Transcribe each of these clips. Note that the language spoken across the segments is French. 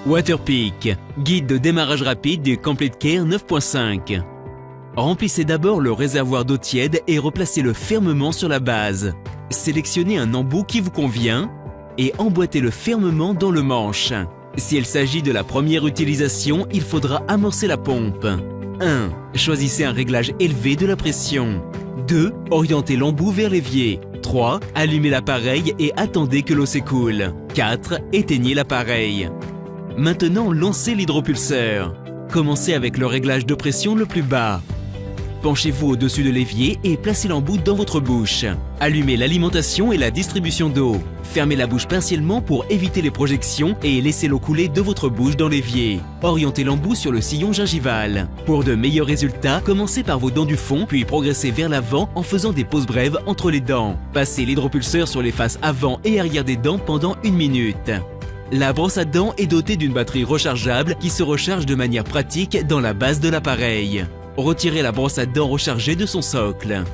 Waterpik, guide de démarrage rapide du Complete Care 9.5. Remplissez d'abord le réservoir d'eau tiède et replacez-le fermement sur la base. Sélectionnez un embout qui vous convient et emboîtez-le fermement dans le manche. Si il s'agit de la première utilisation, il faudra amorcer la pompe. 1. Choisissez un réglage élevé de la pression. 2. Orientez l'embout vers l'évier. 3. Allumez l'appareil et attendez que l'eau s'écoule. 4. Éteignez l'appareil. Maintenant, lancez l'hydropulseur. Commencez avec le réglage de pression le plus bas. Penchez-vous au-dessus de l'évier et placez l'embout dans votre bouche. Allumez l'alimentation et la distribution d'eau. Fermez la bouche partiellement pour éviter les projections et laissez l'eau couler de votre bouche dans l'évier. Orientez l'embout sur le sillon gingival. Pour de meilleurs résultats, commencez par vos dents du fond, puis progressez vers l'avant en faisant des pauses brèves entre les dents. Passez l'hydropulseur sur les faces avant et arrière des dents pendant 1 minute. La brosse à dents est dotée d'une batterie rechargeable qui se recharge de manière pratique dans la base de l'appareil. Retirez la brosse à dents rechargée de son socle.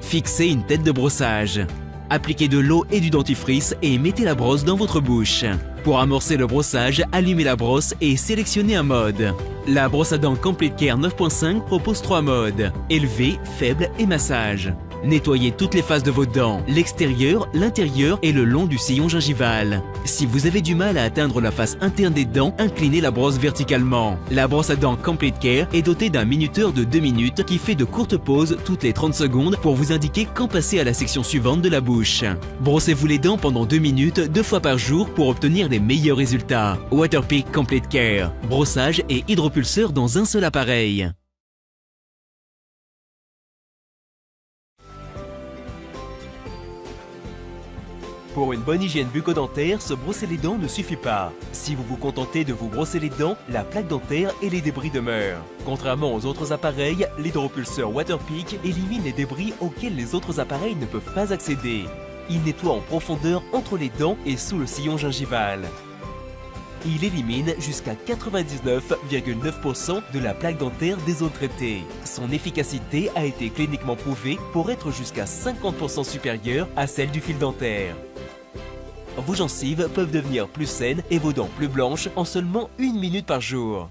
Fixez une tête de brossage. Appliquez de l'eau et du dentifrice et mettez la brosse dans votre bouche. Pour amorcer le brossage, allumez la brosse et sélectionnez un mode. La brosse à dents Complete Care 9.5 propose 3 modes: élevé, faible et massage. Nettoyez toutes les faces de vos dents, l'extérieur, l'intérieur et le long du sillon gingival. Si vous avez du mal à atteindre la face interne des dents, inclinez la brosse verticalement. La brosse à dents Complete Care est dotée d'un minuteur de 2 minutes qui fait de courtes pauses toutes les 30 secondes pour vous indiquer quand passer à la section suivante de la bouche. Brossez-vous les dents pendant 2 minutes 2 fois par jour pour obtenir les meilleurs résultats. Waterpik Complete Care, brossage et hydropulseur dans un seul appareil. Pour une bonne hygiène bucco-dentaire, se brosser les dents ne suffit pas. Si vous vous contentez de vous brosser les dents, la plaque dentaire et les débris demeurent. Contrairement aux autres appareils, l'hydropulseur Waterpik élimine les débris auxquels les autres appareils ne peuvent pas accéder. Il nettoie en profondeur entre les dents et sous le sillon gingival. Il élimine jusqu'à 99,9% de la plaque dentaire des zones traitées. Son efficacité a été cliniquement prouvée pour être jusqu'à 50% supérieure à celle du fil dentaire. Vos gencives peuvent devenir plus saines et vos dents plus blanches en seulement 1 minute par jour.